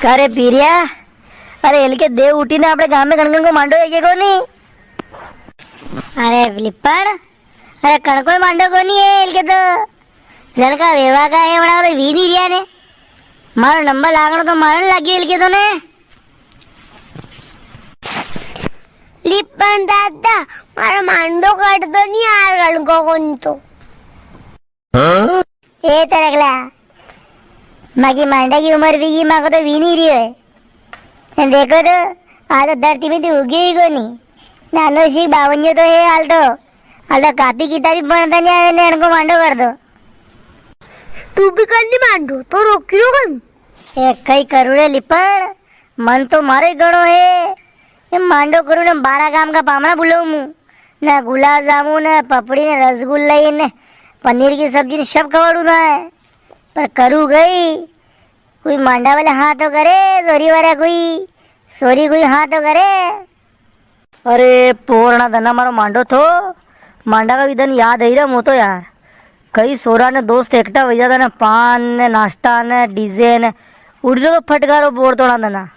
करे पीरिया, अरे एल के देव उठी ने अपने गांव में कणकण को मांडो है कोनी। अरे लिपड़, अरे कणको मांडो कोनी है एल के तो जन का वेवा का है बड़ा तो वी नहीं रिया ने मारो नंबर लागणो तो मारन लाग्यो एल के तो ने। लिपण दादा मारा मांडो काट दो नहीं यार कणको कोनी तो। ए तरकला मागी मांडा की उम्र भी माँ को तो वी नहीं रही है। देखो तो आज धरती में तो उगी ही कोनी नानो सी बावन्यो तो है हाल तो कापी किताबी बनता नहीं आया ने इनको मांडो कर दो। तू भी कर नहीं मांडो तो रोक क्यों कर। ए कई करूड़े लिपड़ मन तो मारे गणो है ये मांडो करू ने 12 गाम का पामड़ा बुलाऊ मु ना गुलाब जामुन ने पपड़ी ने रसगुल्ला ने पनीर की सब्जी ने सब खवाड़ू ना है पर करू गई कोई मांडा वाले हाँ तो करे सोरी वाला कोई सोरी कोई हाँ तो करे। अरे पूर्ण धना मारो मांडो थो मांडा का विधन याद है मो तो यार कई सोरा ने दोस्त एकटा हो जाता ने पान ने नाश्ता ने डीजे ने उड़ जो फटकारो बोर तोड़ा देना।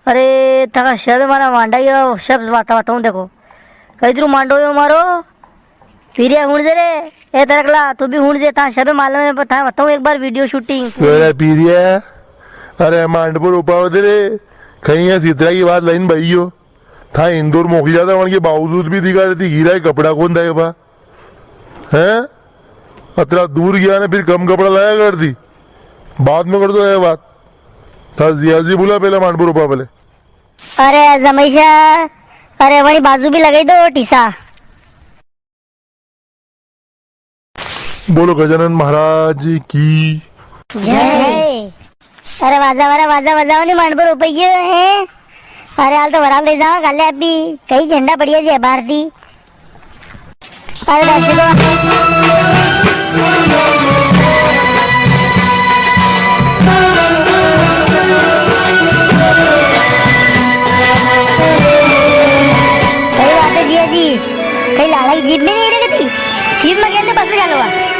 अरे थका शब मारा मांडा ये शब्द बताता हूँ देखो कई तरह मांडो यो मारो पीरिया हुण जे रे ए तरकला तू भी हुण जे था शबे मालूम है बता बताऊं एक बार वीडियो शूटिंग सोरा पीरिया अरे मांडपुर उपाव दे रे कहीं है सीतरा की बात लाइन भाईयो था इंदौर मोकली जाता वन के बावजूद भी दिखा रही थी गिरा कपड़ा कौन था बा हैं अतरा दूर गया ने फिर कम कपड़ा लाया कर दी बाद में कर दो ये बात था जियाजी बोला पहले मांडपुर उपा पहले। अरे जमैशा अरे वही बाजू भी लगाई दो टीसा। बोलो गजानन महाराज की जय। अरे वाजा नहीं मांडपुर रुपये है। अरे हाल तो वराल ले जाओ गाले अभी कई झंडा बढ़िया जी भारती। अरे कई बात है जिया जी कई लाला की जीप में नहीं रखती जीप में कहते बस में चालू हुआ।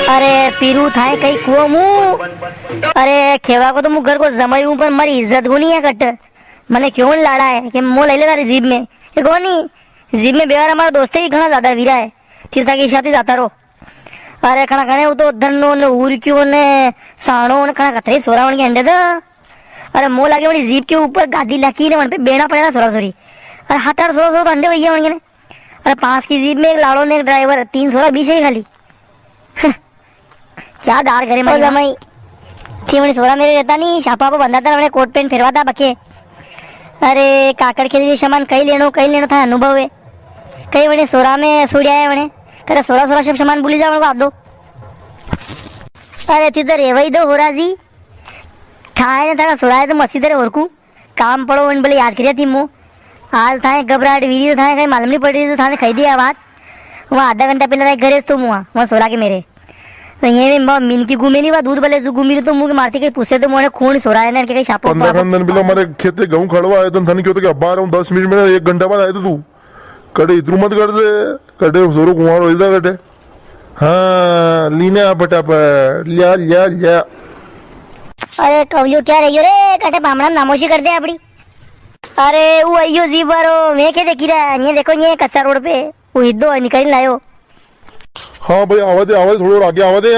अरे पीरू थाए कई कुओ मुंह अरे खेवा को तो मुँह घर को जमाई हूँ पर मारी इज्जत को नहीं है कट मैंने क्यों लाड़ा है कि मुँह ले ले तारी जीप में ये कौन नहीं जीप में बेवार हमारा दोस्त ही घना ज्यादा वीरा है तीर्था के हिसाब से जाता रहो। अरे खना खने वो तो धनो ने उर्क्यो ने साणो ने खना कतरे सोरा उनके अंडे था। अरे मुँह लागे बड़ी जीप के ऊपर गादी लकी ने मन पे बेना पड़ेगा सोरा सोरी अरे हाथ आठ सोरा तो अंडे भैया उनके ने। अरे 5 की जीप में एक लाड़ो ने एक ड्राइवर 3 सोरा 20 है खाली क्या दार करे मैं जमाई थी मैंने सोरा मेरे रहता नहीं छापा पर बंधा था मैंने कोट पेंट फिरवा था बके। अरे काकड़ के लिए सामान कई लेनो था अनुभव है कई मैंने सोरा में सुड़िया है मैंने करे सोरा सब सामान भूली जाओ आप दो। अरे थी तो रेवई दो होरा जी थाए था सोरा है तो मस्सी तरह और को काम पड़ो वन बोले याद करिया थी मुँह आज थाए घबराहट वीरी तो थाए कहीं मालूम नहीं पड़ रही तो थाने खाई दिया बात वहाँ आधा घंटा पहले घरे तो मुँह वहाँ सोरा के मेरे तो ये में मिन की घूमे नहीं हुआ दूध भले जो घूमी तो मुंह मारती कहीं पूछे तो मोने खून सो रहा है ना कहीं छापो 15 दिन पहले हमारे खेते गेहूं खड़वा आए तो थाने क्यों तो कि अब आ रहा हूँ 10 मिनट में 1 घंटा बाद आए तो तू कटे इतरू मत कर दे कटे जोरो कुमार हो जाता कटे हाँ लीने आ फटाफट लिया लिया लिया। अरे कवलियो क्या रही हो रे कटे पामड़ा नामोशी कर दे अपनी। अरे वो अयो जी बारो मैं क्या देखी रहा ये देखो ये कच्चा रोड पे वो हिद्दो निकल लायो। हाँ भाई आवाज थोड़ा आगे आवाज है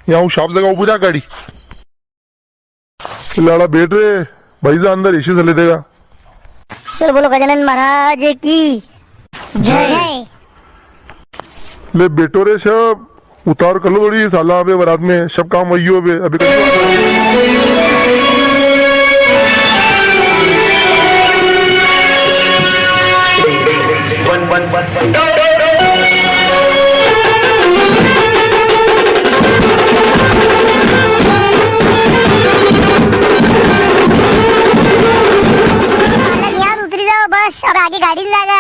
यहाँ शाप जगह पूजा गाड़ी लाड़ा बैठ रहे भाई से अंदर इसी से ले देगा। चलो बोलो गजानन महाराज की जय। ले बेटो रे सब उतार कर लो थोड़ी साला अबे बारात में सब काम वही हो अभी बस अब आगे गाड़ी नहीं जाएगा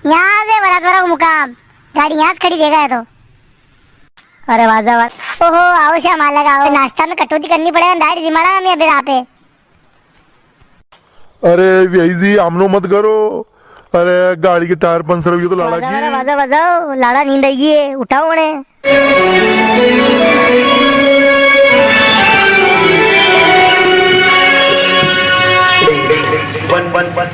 यहाँ से बरात वाला मुकाम गाड़ी यहाँ से खड़ी देगा है तो। अरे वाजा वाज ओहो आओ श्याम आ लगा आओ नाश्ता में कटौती करनी पड़ेगा दाढ़ी जिमाना हम अभी यहाँ पे। अरे यही जी आमनो मत करो अरे गाड़ी के टायर पंचर हो गए तो लाड़ा की वाजा वाजाओ लाड़ा नींद आई है उठाओ उन्हें। લાડો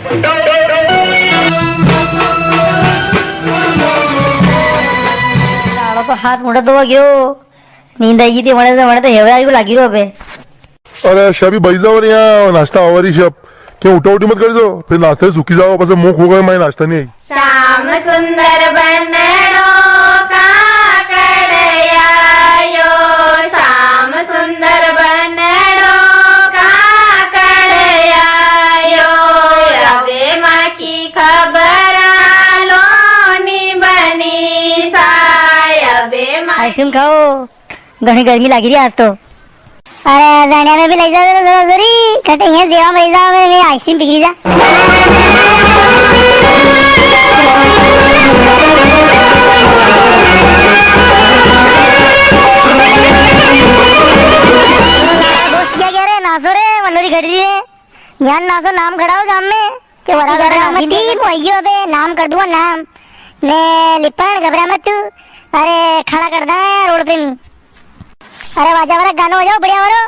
તો હાથ મોઢા ધોવા ગયો, નીંદ આવી ગઈ હતી. મને તો હેવડા એવું લાગી રહ્યો હવે. અરે શબી ભાઈ જાઓ ને યાર, નાસ્તા આવવાની છે કે ઉઠા ઉઠી મત કરજો, फिर નાસ્તે સુકી જાઓ, પછી મુખ ખો ગયો, મારી નાસ્તા નહીં શ્યામ સુંદર બનડો કાકડયાયો, શ્યામ સુંદર બનડો કાકડયાયો, હવે માકી ખબર લોની બની સાય, હવે આઈસ્ક્રીમ ખાઓ, ઘણી ગરમી લાગી રહી આજ તો. અરે દાંડિયા में भी લઈ જાવ જરા જરી, કટે અહીંયા દેવા લઈ જાવ, મેં આઈસ્ક્રીમ પીગળી જા. दोस्त क्या कह रहे हैं, नासो रे मनोरी घड़ी रे, यहाँ नासो नाम खड़ा हो गांव में के वरा घड़ा मती मोइयो बे, नाम कर दूंगा नाम ने लिपण, घबरा मत तू. अरे खड़ा कर दा रोड पे नहीं. अरे वाजा वाला गाना हो जाओ बढ़िया वालो.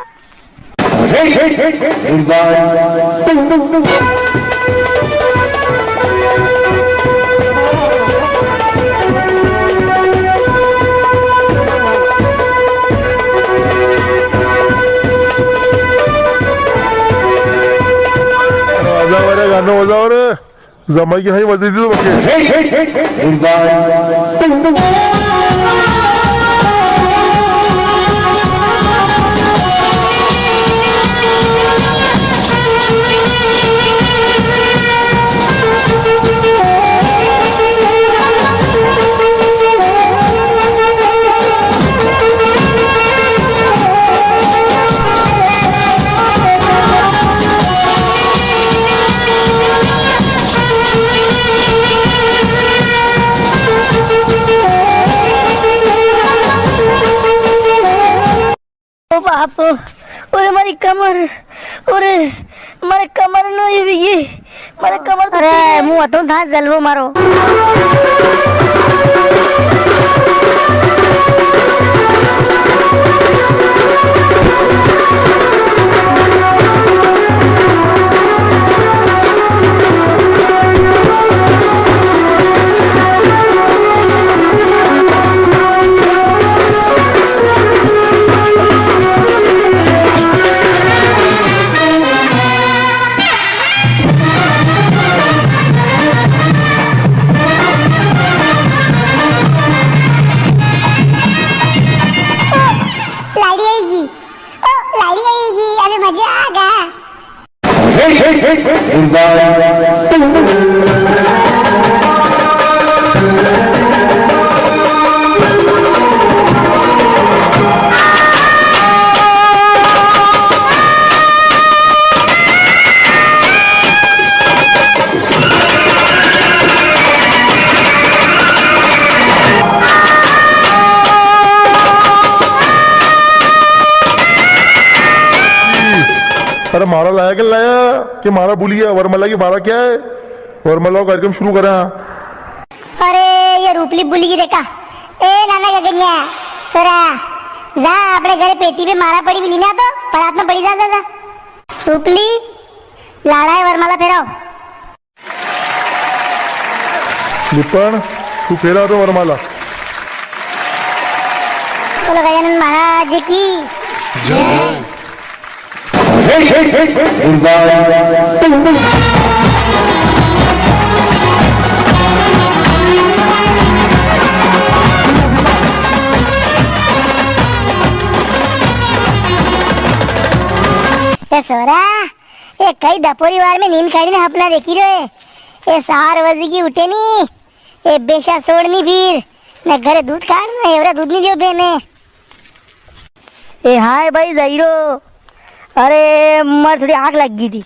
गाणं वाजावं रे, जमाई की नाही वाजायची तो बाकी. ओ बाप, ओरे मारी कमर, ओरे मारे कमर नो ये मारे कमर. अरे હું હતો था जलवो मारो. अरे मारा लाया क्या लाया कि मारा भूल गया, वरमला की मारा क्या है, वरमला कार्यक्रम शुरू करा. अरे ये रूपली भूली की देखा. ए नाना गगनिया सरा जा अपने घरे पेटी पे मारा पड़ी मिली ना तो परात में पड़ी जा जा. रूपली लाड़ा है वरमाला फेराव. लिपण तू फेरा तो वरमाला. बोलो गजानन महाराज की जय. सोरा ये कई दपोरी वार में नींद काढ़ी ने अपना देखी रे. ये 4 बजे की उठे नी, ये बेशा सोड़नी फिर ने घरे दूध काढ़ना, एवरा दूध नहीं दियो बेने. ए हाय भाई जाइरो. अरे मर थोड़ी आग लग गई थी.